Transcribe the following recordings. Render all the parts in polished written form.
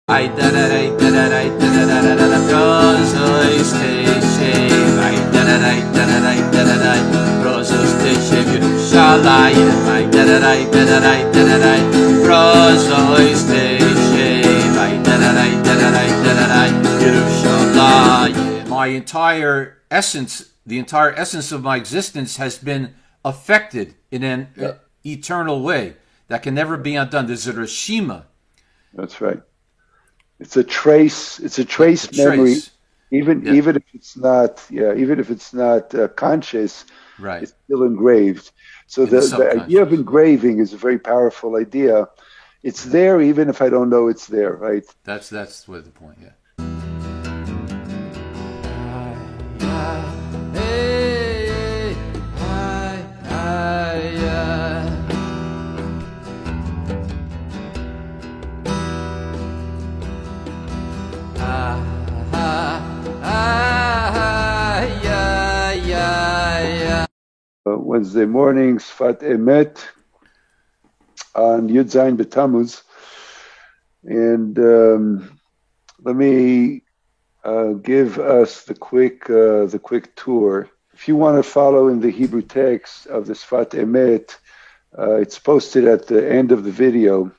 I da da da da da da da da da da da Brazos Teshev I da da da da da da da da Brazos Teshev Yerushalayim I da da da da da da da da Brazos Teshev I da da da da da da da Yerushalayim. My entire essence, the entire essence of my existence has been affected in an eternal way that can never be undone. There's a reshima. That's right. It's a trace. It's a trace memory, even if it's not. Yeah, even if it's not conscious, right? It's still engraved. So the idea of engraving is a very powerful idea. It's there even if I don't know it's there, right? That's what the point. Yeah. Wednesday morning, Sfat Emet on Yud Zayin B'Tammuz, and let me give us the quick tour. If you want to follow in the Hebrew text of the Sfat Emet, it's posted at the end of the video.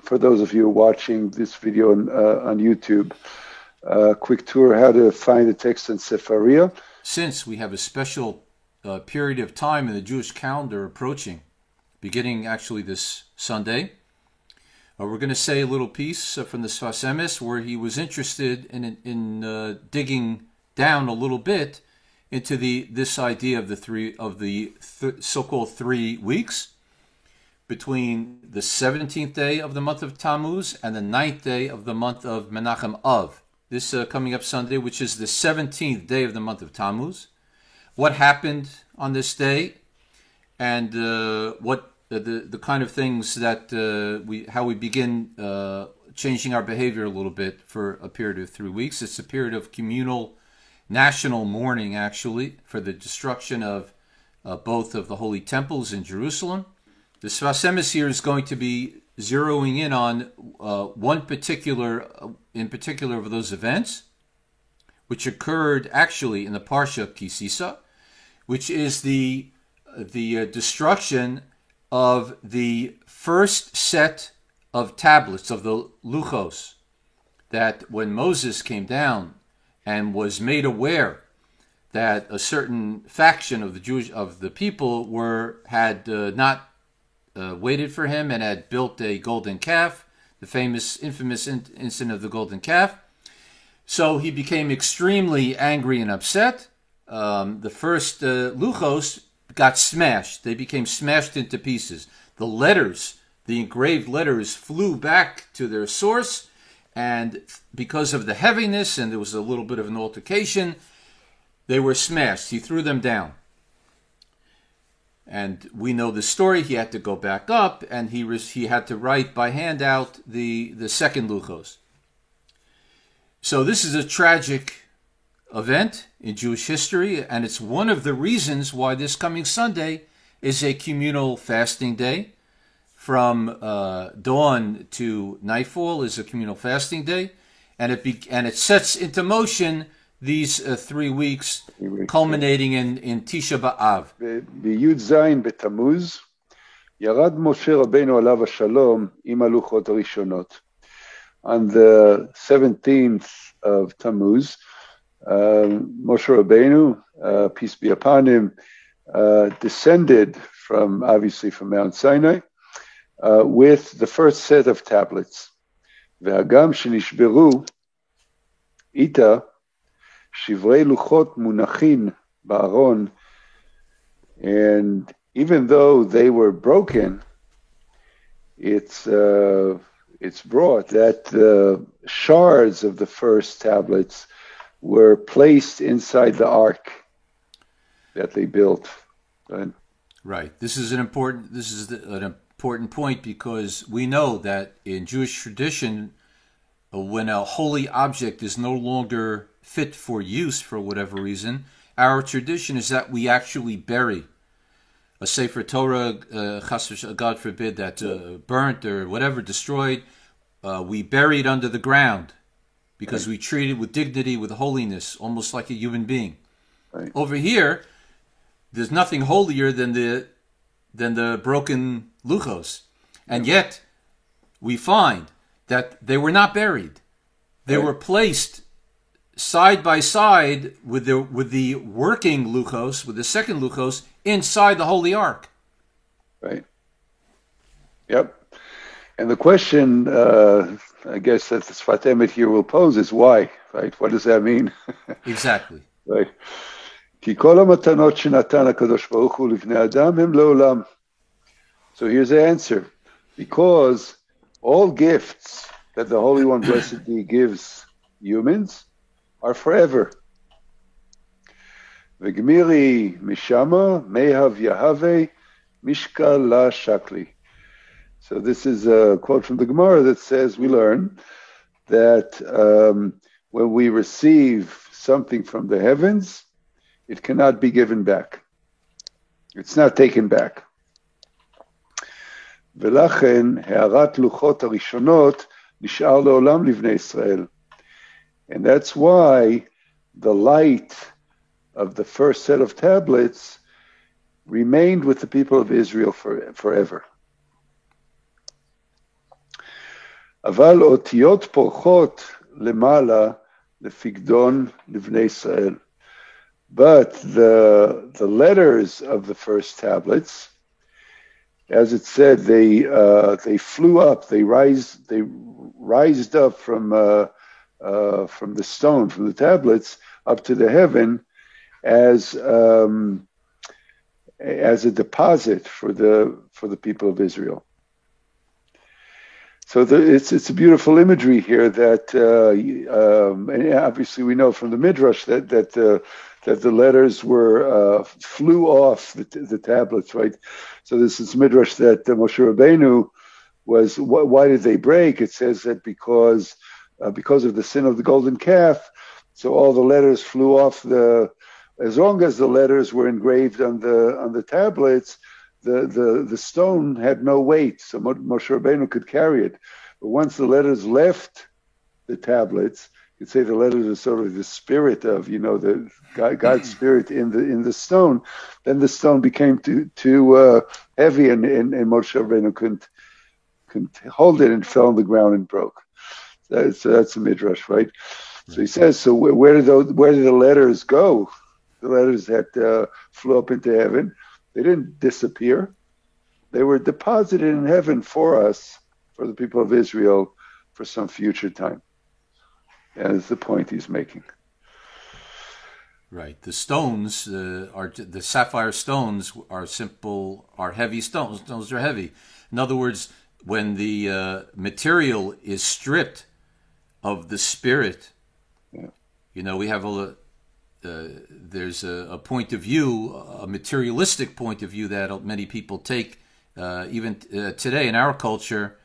For those of you watching this video on YouTube, quick tour how to find the text in Sefaria. Since we have a special period of time in the Jewish calendar approaching, beginning actually this Sunday, we're going to say a little piece from the Sfas Emes where he was interested in digging down a little bit into this idea of the so-called 3 weeks between the 17th day of the month of Tammuz and the 9th day of the month of Menachem Av. This coming up Sunday, which is the 17th day of the month of Tammuz. What happened on this day, and what the kind of things that how we begin changing our behavior a little bit for a period of 3 weeks. It's a period of communal, national mourning, actually, for the destruction of both of the holy temples in Jerusalem. The Sfas Emes here is going to be zeroing in on one particular of those events, which occurred actually in the Parsha Kisisa, which is the destruction of the first set of tablets of the Luchos, that when Moses came down and was made aware that a certain faction of the people had not waited for him and had built a golden calf, the infamous incident of the golden calf. So he became extremely angry and upset. The first Luchos got smashed. They became smashed into pieces. The letters, the engraved letters, flew back to their source, and because of the heaviness, and there was a little bit of an altercation, they were smashed. He threw them down. And we know the story. He had to go back up, and he had to write by hand out the second Luchos. So this is a tragic event in Jewish history, and it's one of the reasons why this coming Sunday is a communal fasting day. From dawn to nightfall is a communal fasting day, and it sets into motion these 3 weeks, culminating in Tisha B'Av. בי"ז בתמוז ירד משה רבנו עליו השלום עם הלוחות הראשונות. On the 17th of Tammuz, Moshe Rabbeinu, peace be upon him, descended obviously from Mount Sinai, with the first set of tablets. והגם שנשברו איתה שברי לוחות מונחים בארון, and even though they were broken, it's brought that the shards of the first tablets were placed inside the ark that they built. Right. This is an important point, because we know that in Jewish tradition, when a holy object is no longer fit for use for whatever reason, our tradition is that we actually bury a Sefer Torah, God forbid, that burnt or whatever, destroyed. we buried under the ground because we treated with dignity, with holiness, almost like a human being. Right. Over here, there's nothing holier than the broken luchos, and yet we find that they were not buried; they were placed side by side with the working luchos, with the second luchos, inside the holy ark. Right. Yep. And the question, I guess that the Sfat Emet here will pose is why, right? What does that mean? Exactly. Right. כי כל המתנות שנתן הקדוש ברוך הוא לבני אדם הם לעולם. So here's the answer. Because all gifts that the Holy One blessedly gives humans are forever. וגמירי משמה מהב יהווה משקל לה שקלי. So this is a quote from the Gemara that says, we learn that when we receive something from the heavens, it cannot be given back. It's not taken back. ולכן הערת לוחות הראשונות נשאר לעולם לבני ישראל. And that's why the light of the first set of tablets remained with the people of Israel forever. אבל אותיות פורחות למעלה לפקדון לבני ישראל. But the letters of the first tablets, as it said, they flew up, they rised up from the stone, from the tablets, up to the heaven as a deposit for the people of Israel. So it's a beautiful imagery here that, and obviously we know from the Midrash that the letters flew off the tablets, right? So this is Midrash that Moshe Rabbeinu was. Why did they break? It says that because of the sin of the golden calf, so all the letters flew off as long as the letters were engraved on the tablets, the stone had no weight, so Moshe Rabbeinu could carry it. But once the letters left the tablets, you'd say the letters are sort of the spirit of, the God's spirit in the stone. Then the stone became too heavy, and Moshe Rabbeinu couldn't hold it and fell on the ground and broke. So that's a midrash, right? So he says, so where did the letters go? The letters that flew up into heaven, they didn't disappear. They were deposited in heaven for us, for the people of Israel, for some future time. And that's the point he's making. Right. The stones the sapphire stones are heavy stones. Stones are heavy. In other words, when the material is stripped of the spirit, we have there's a point of view, a materialistic point of view that many people take even today in our culture,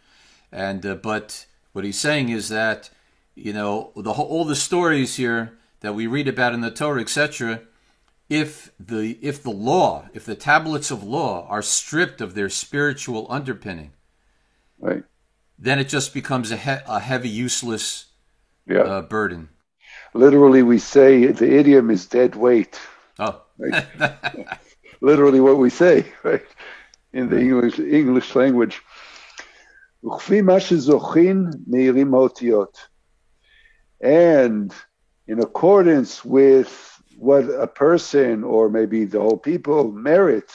but what he's saying is that all the stories here that we read about in the Torah, etc. If the tablets of law are stripped of their spiritual underpinning, right, then it just becomes a heavy, useless burden. Literally, we say the idiom is dead weight. Oh, right? Literally, what we say, right, in the English language. And in accordance with what a person or maybe the whole people merit,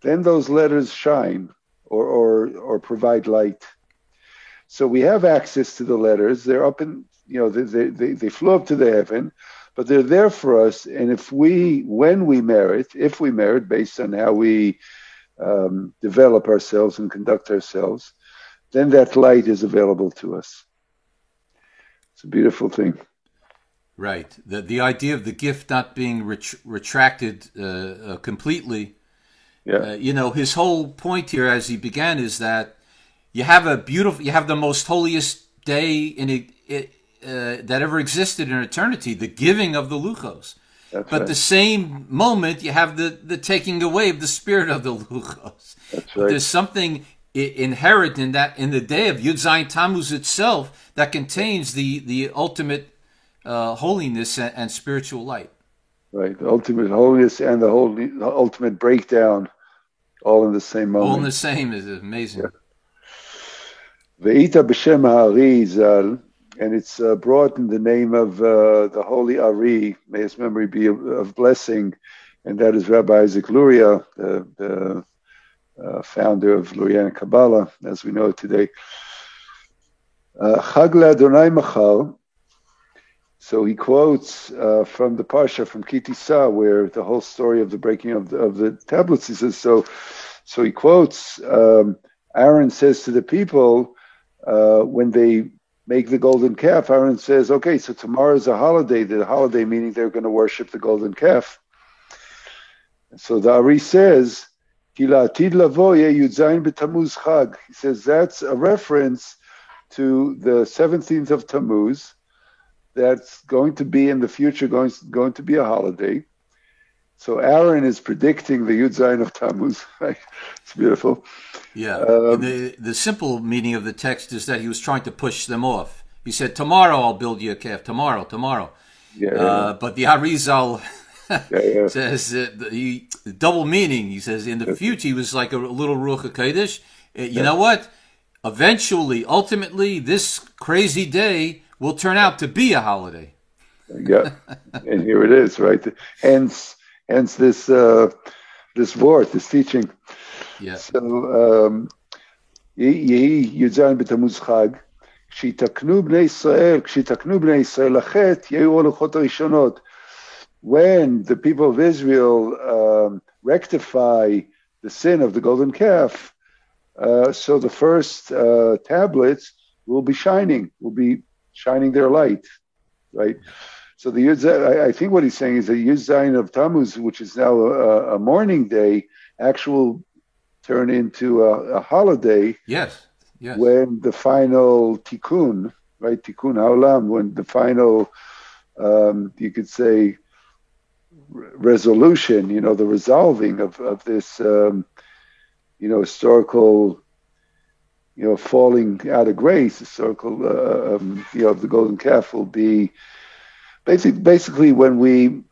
then those letters shine or provide light. So we have access to the letters. They're up in, they flew up to the heaven, but they're there for us. And if we merit based on how we develop ourselves and conduct ourselves, then that light is available to us. It's a beautiful thing. Right. The idea of the gift not being retracted completely. Yeah. His whole point here, as he began, is that you have the most holiest day that ever existed in eternity, the giving of the luchos. But right. The same moment you have the taking away of the spirit of the luchos. That's right. There's something inherent in the day of Yud Zayin Tammuz itself that contains the ultimate holiness and spiritual light. Right, the ultimate holiness and the ultimate breakdown, all in the same moment. All in the same is amazing. Ve'ita b'shem ha'ari zal, and it's brought in the name of the holy Ari, may his memory be of blessing, and that is Rabbi Isaac Luria, the founder of Lurian Kabbalah, as we know it today. Chag le'Adonai machar. So he quotes from the Parsha, from Ki Tisa, where the whole story of the breaking of the tablets, he says, so he quotes, Aaron says to the people, when they make the golden calf, Aaron says, okay, so tomorrow is a holiday, the holiday meaning they're going to worship the golden calf. So the Ari says, Ki la'atid lavo yeh Yud Zayin b'Tammuz Chag. He says that's a reference to the 17th of Tammuz, that's going to be in the future, going to be a holiday. So Aaron is predicting the Yud Zayin of Tammuz. It's beautiful. Yeah. The simple meaning of the text is that he was trying to push them off. He said, tomorrow I'll build you a calf. Tomorrow. But the Arizal says the double meaning. He says in the future, he was like a little Ruach HaKodesh. You know what? Eventually, ultimately, this crazy day will turn out to be a holiday. Yeah, and here it is, right? Hence this word, this teaching. Yeah. So, Yehi Yud Zayin b'Tammuz Chag, כשיתקנו בני ישראל לחטא, יהיו הלוחות הראשונות. When the people of Israel rectify the sin of the golden calf, so the first tablets will be shining their light, right? So the Yud Zayin, I think what he's saying is the Yud Zayin of Tammuz, which is now a mourning day, will turn into a holiday. Yes. When the final tikkun, right, tikkun haolam, when the final, you could say, resolution, the resolving of this, historical, falling out of grace, historical, of the golden calf will be basically when we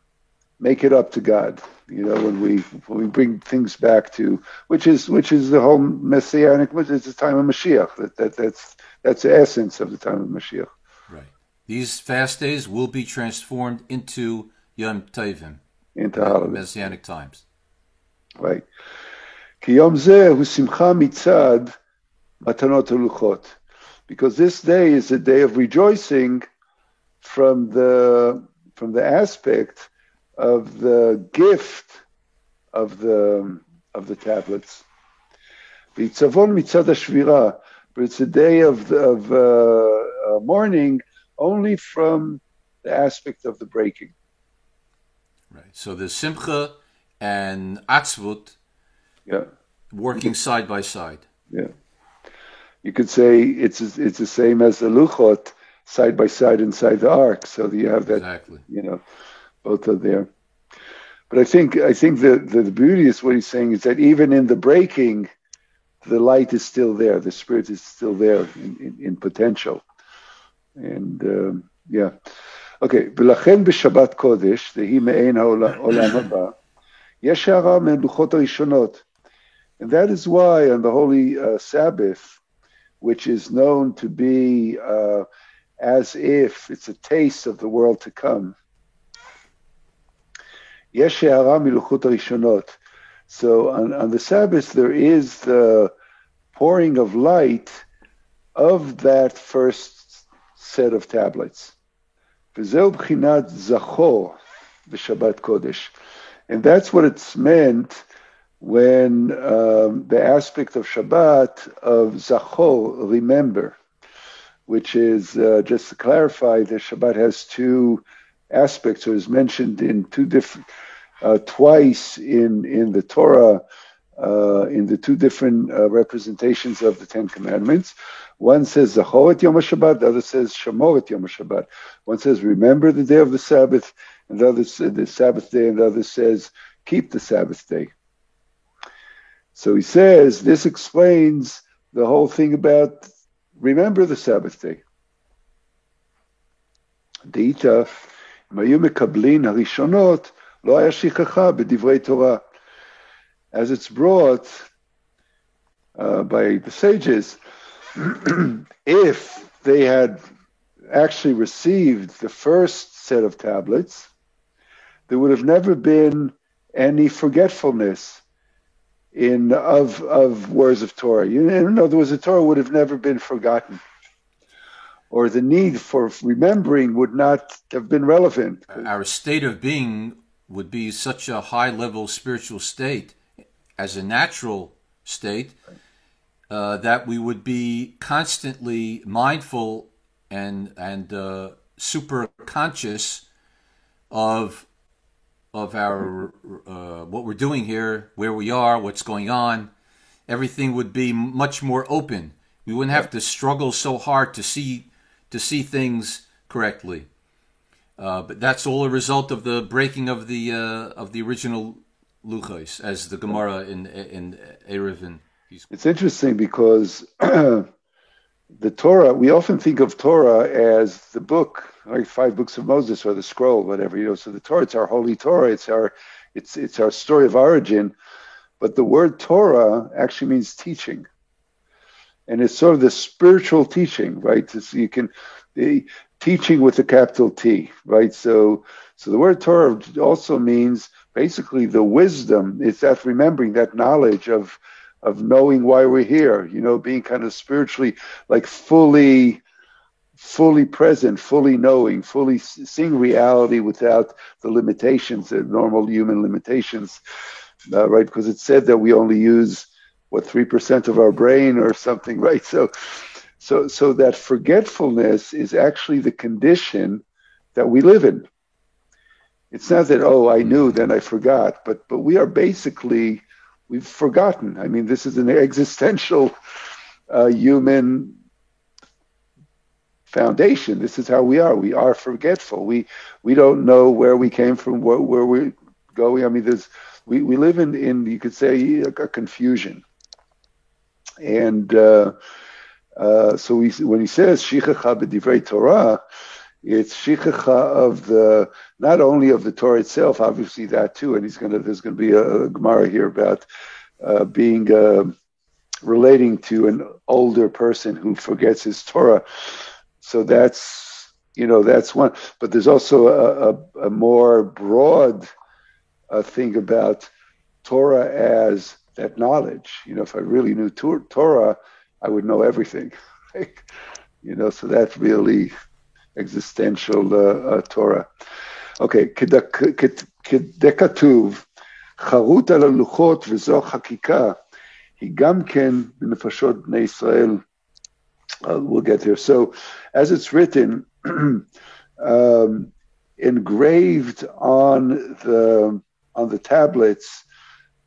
make it up to God, when we bring things back to, which is the whole messianic, it's the time of Mashiach. That's the essence of the time of Mashiach. Right. These fast days will be transformed into Yom Tovim, into holidays. Messianic times. Right. Ki Yom Zeh hu simcha mitzad matanot haluchot, because this day is a day of rejoicing from the aspect of the gift of the tablets. V'itzavon mitzad hashvira, but it's a day of mourning only from the aspect of the breaking. Right. So the simcha and atzvut, working side by side. Yeah. You could say it's the same as the luchot, side by side inside the ark. So you have that, exactly. Both are there. But I think the beauty is what he's saying is that even in the breaking, the light is still there. The spirit is still there in potential. And okay. ולכן בשבת קודש, והיא מעין העולם הבא, יש הערה מהלוחות הראשונות. And that is why on the holy Sabbath, which is known to be as if it's a taste of the world to come, יש הערה מלוחות הראשונות. So on the Sabbath, there is the pouring of light of that first set of tablets. וזהו בחינת זכור בשבת קודש. And that's what it's meant when the aspect of Shabbat of zachor, remember, which is, just to clarify, that Shabbat has two aspects, or is mentioned in two different, twice in the Torah, in the two different representations of the Ten Commandments. One says Zachor et Yom HaShabbat, the other says Shamor et Yom HaShabbat. One says remember the day of the Sabbath, and the other says the Sabbath day, and the other says keep the Sabbath day. So he says this explains the whole thing about remember the Sabbath day. דאיתא, אם היו מקבלין הראשונות, לא היה שכחה בדברי תורה. As it's brought by the sages, if they had actually received the first set of tablets, there would have never been any forgetfulness of words of Torah. In other words, the Torah would have never been forgotten, or the need for remembering would not have been relevant. Our state of being would be such a high-level spiritual state as a natural state that we would be constantly mindful and super conscious of our what we're doing here, where we are, what's going on. Everything would be much more open. We wouldn't have to struggle so hard to see things correctly. But that's all a result of the breaking of the original luchos, as the Gemara in Eruvin. It's interesting because the Torah, we often think of Torah as the book, like 5 books of Moses or the scroll, whatever, So the Torah, it's our holy Torah, it's our story of origin. But the word Torah actually means teaching, and it's sort of the spiritual teaching, right? So you can the teaching with a capital T, right? So the word Torah also means basically the wisdom. It's that remembering, that knowledge of knowing why we're here, being kind of spiritually, like fully present, fully knowing, fully seeing reality without the limitations, the normal human limitations, right? Because it's said that we only use 3% of our brain or something, right? So that forgetfulness is actually the condition that we live in. It's not that, I knew, then I forgot, but we are basically, we've forgotten. I mean, this is an existential human foundation. This is how we are. We are forgetful. We don't know where we came from, where we're going. I mean, we live in you could say a confusion. And so when he says shichacha b'divrei Torah, it's shichacha of not only of the Torah itself, obviously that too, and there's going to be a Gemara here about being relating to an older person who forgets his Torah. So that's one. But there's also a more broad thing about Torah as that knowledge. If I really knew Torah, I would know everything. So that's really existential Torah. Okay, כדכתוב, חרוט על הלוחות וזו חקיקה, היא גם כן בנפשות בני ישראל. We'll get there. So, as it's written, engraved on the tablets.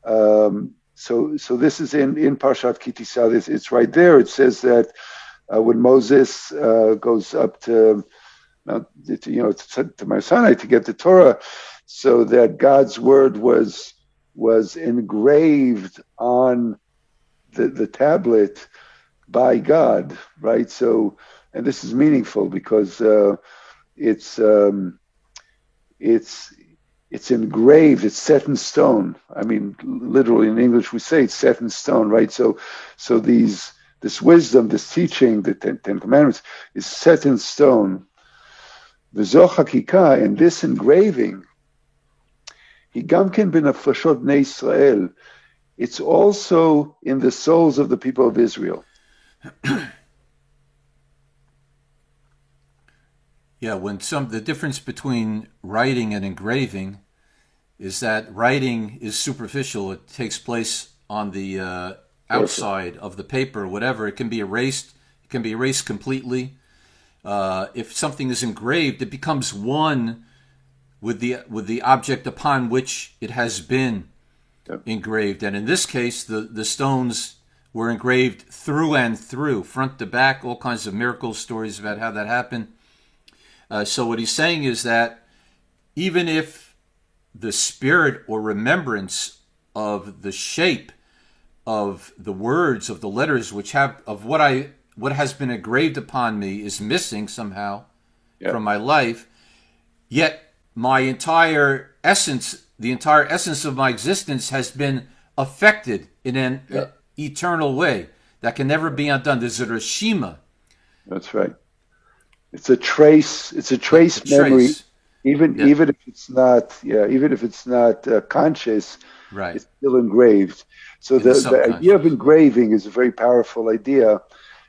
So this is in Parshat Ki Tisa. It's right there. It says that when Moses goes up to Mount Sinai to get the Torah, so that God's word was engraved on the tablet by God, right? So, and this is meaningful because it's engraved, it's set in stone. I mean, literally in English we say it's set in stone, right? So this wisdom, this teaching, the Ten Commandments is set in stone. V'zo hakika, and this engraving, hi gam ken b'nafashot bnei Israel. It's also in the souls of the people of Israel. Yeah, the difference between writing and engraving is that writing is superficial. It takes place on the outside of the paper, whatever. It can be erased. It can be erased completely. If something is engraved, it becomes one with the object upon which it has been engraved. And in this case, the stones were engraved through and through, front to back, all kinds of miracle stories about how that happened. So what he's saying is that even if the spirit or remembrance of the shape of the words of the letters which have of what has been engraved upon me is missing somehow from my life, yet my entire essence, the entire essence of my existence has been affected in an eternal way that can never be undone. There's a reshima. That's right. It's a trace. It's a trace memory. Even if it's not, even if it's not conscious, right? It's still engraved. So the idea of engraving is a very powerful idea.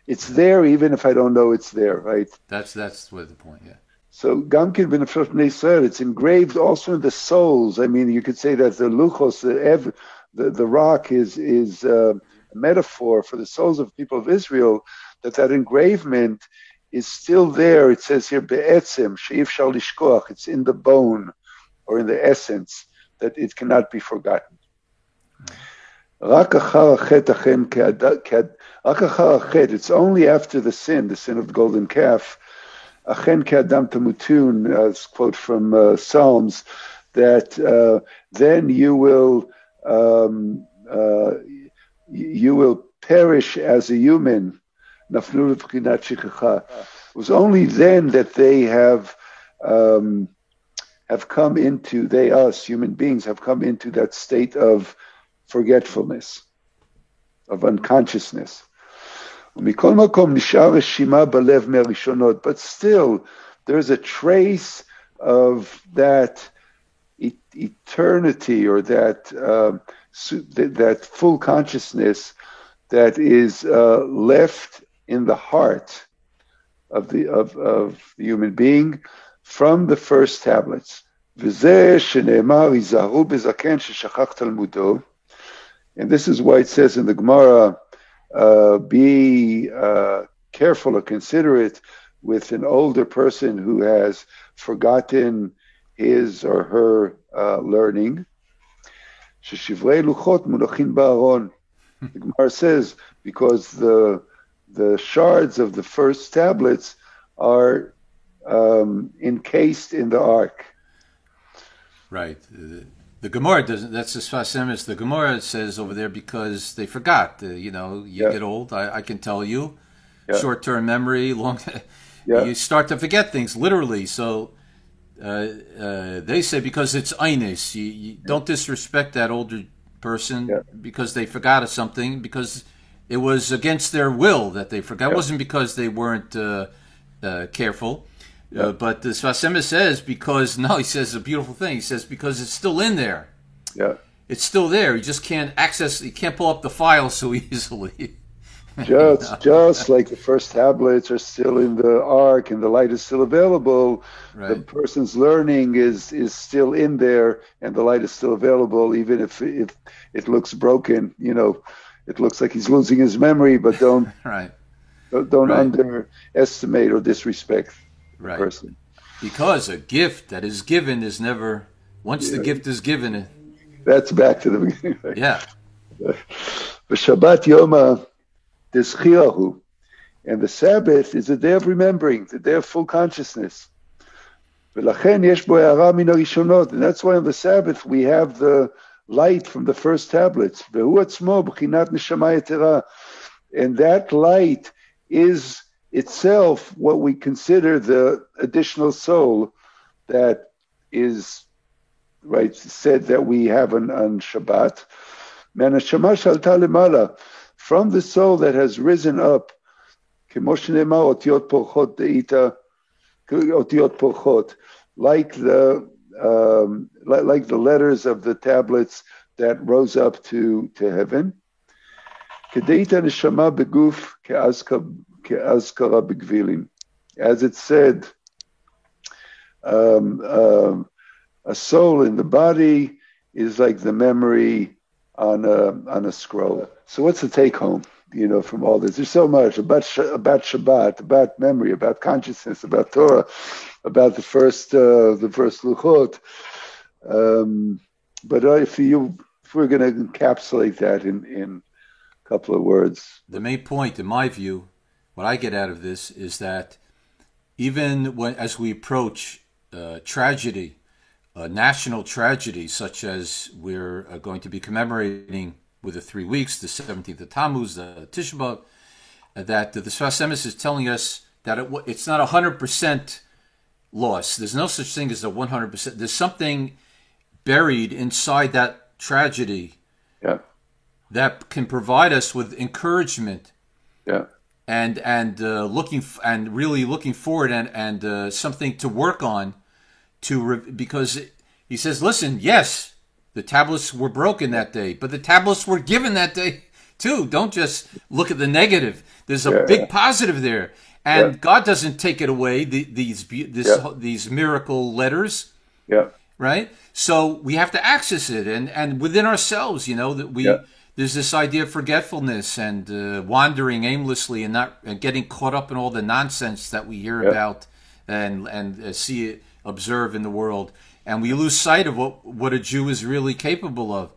It's there even if I don't know it's there, right? That's what the point. Yeah. So Gamkin b'nefshot bnei Yisrael, it's engraved also in the souls. I mean, you could say that the luchos, the rock, is a metaphor for the souls of people of Israel. That engravement is still there. It says here be'etzem she'if shal lishkoach. It's in the bone or in the essence that it cannot be forgotten. It's only after the sin of the golden calf, achen ke'adam tamutun, as quote from Psalms, that then you will perish as a human. It was only then that they have come into, us human beings have come into that state of forgetfulness, of unconsciousness. But still, there's a trace of that eternity, or that full consciousness that is left in the heart of the human being from the first tablets. And this is why it says in the Gemara, be careful or considerate with an older person who has forgotten his or her learning. The Gemara says, because the shards of the first tablets are encased in the ark. Right. The Gemara doesn't. That's the Sfas Emes. The Gemara says over there because they forgot. You get old. I can tell you, short-term memory, long. You start to forget things literally. So they say because it's eines. You don't disrespect that older person because they forgot something, because it was against their will that they forgot. It wasn't because they weren't careful. But the Sfas Emes says he says a beautiful thing. He says because it's still in there. Yeah. It's still there. You just can't you can't pull up the file so easily. Just like the first tablets are still in the ark and the light is still available, the person's learning is still in there and the light is still available, even if it looks broken. It looks like he's losing his memory, but don't underestimate or disrespect the person. Because a gift that is given is never, once the gift is given. That's back to the beginning. Right? Yeah. Shabbat Yoma Deschirahu. And the Sabbath is a day of remembering, the day of full consciousness. And that's why on the Sabbath we have the light from the first tablets. And that light is itself what we consider the additional soul that is said that we have on Shabbat. From the soul that has risen up, like the letters of the tablets that rose up to heaven. As it said, a soul in the body is like the memory on a scroll. So what's the take home, from all this? There's so much about Shabbat, about memory, about consciousness, about Torah, about the first Luchot. But if we're going to encapsulate that in a couple of words. The main point, in my view, what I get out of this is that even as we approach tragedy, national tragedy, such as we're going to be commemorating with the 3 weeks, the 17th of Tammuz, the Tisha B'Av, that the Sfas Emes is telling us that it's not 100% loss. There's no such thing as a 100%. There's something buried inside that tragedy that can provide us with encouragement. And really looking forward and something to work on, because he says, listen, yes, the tablets were broken that day, but the tablets were given that day too. Don't just look at the negative. There's a big positive there, and God doesn't take it away. These miracle letters, right? So we have to access it, and within ourselves, that we. There's this idea of forgetfulness and wandering aimlessly and getting caught up in all the nonsense that we hear about and see it, observe in the world, and we lose sight of what a Jew is really capable of.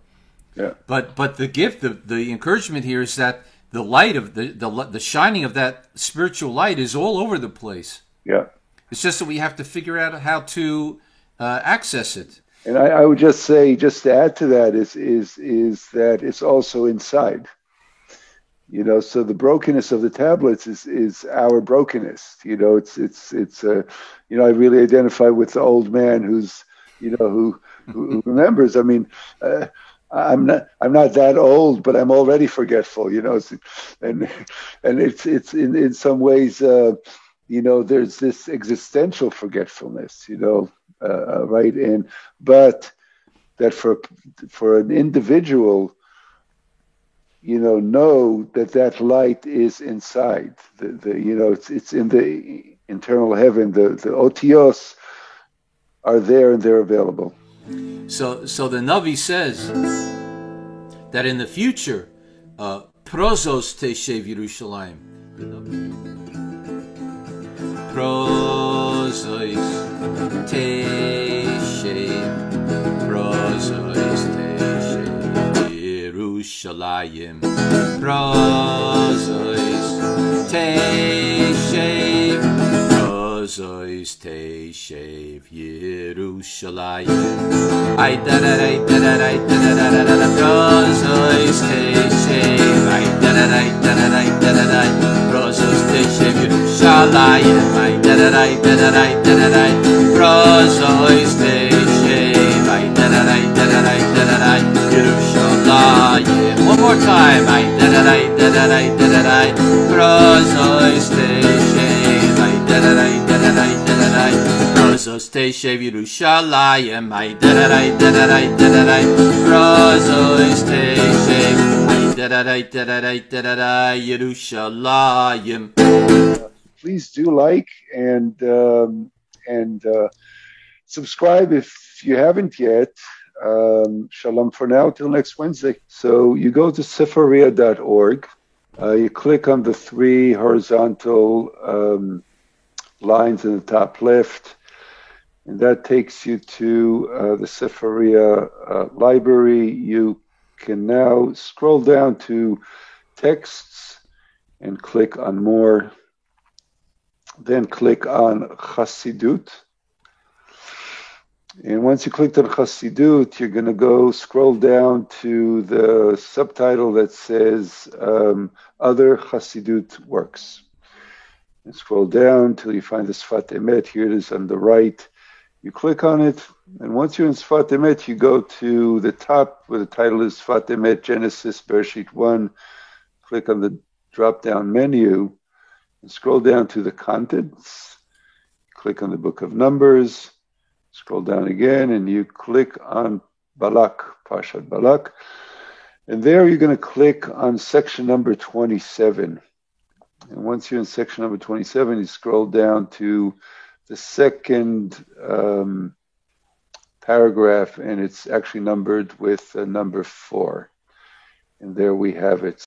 But the gift, the encouragement here is that the light of the shining of that spiritual light is all over the place. It's just that we have to figure out how to access it. And I would just say, just to add to that, is that it's also inside. So the brokenness of the tablets is our brokenness. It's I really identify with the old man who's who remembers. I mean, I'm not that old, but I'm already forgetful. And it's in some ways, there's this existential forgetfulness. Right? But that for an individual, know that light is inside. It's in the internal heaven. The otios are there and they're available. So the Navi says that in the future, prozos teshev Yerushalayim. Prozos teshev, prozos teshev Yerushalayim, prozos teshev, prozos teshev Yerushalayim. Ay da da da da da da da da da, prozos teshev. Ay da da da da da da da da, prozos teshev Yerushalayim. Ay da da da da da da da da, prozos teshev. Ay da da da da da da da da, Yerushalayim. One more time. Ay da da da da da da da da, prozos teshev. Ay da da da da da da da da, prozos teshev Yerushalayim. Ay da da da da da da da da, prozos teshev. Ay da da da da da da da, Yerushalayim. Please do like and subscribe if you haven't yet. Shalom for now, till next Wednesday. So you go to sefaria.org. You click on the 3 horizontal lines in the top left, and that takes you to the Sefaria library. You can now scroll down to texts and click on more. Then click on Chassidut. And once you click on Chassidut, you're going to go scroll down to the subtitle that says Other Chassidut Works. And scroll down till you find the Sfat Emet. Here it is on the right. You click on it, and once you're in Sfat Emet, you go to the top where the title is Sfat Emet Genesis Bereshit 1. Click on the drop-down menu and scroll down to the contents. Click on the Book of Numbers. Scroll down again, and you click on Balak, Parshat Balak. And there you're going to click on section number 27. And once you're in section number 27, you scroll down to the second paragraph, and it's actually numbered with number 4. And there we have it.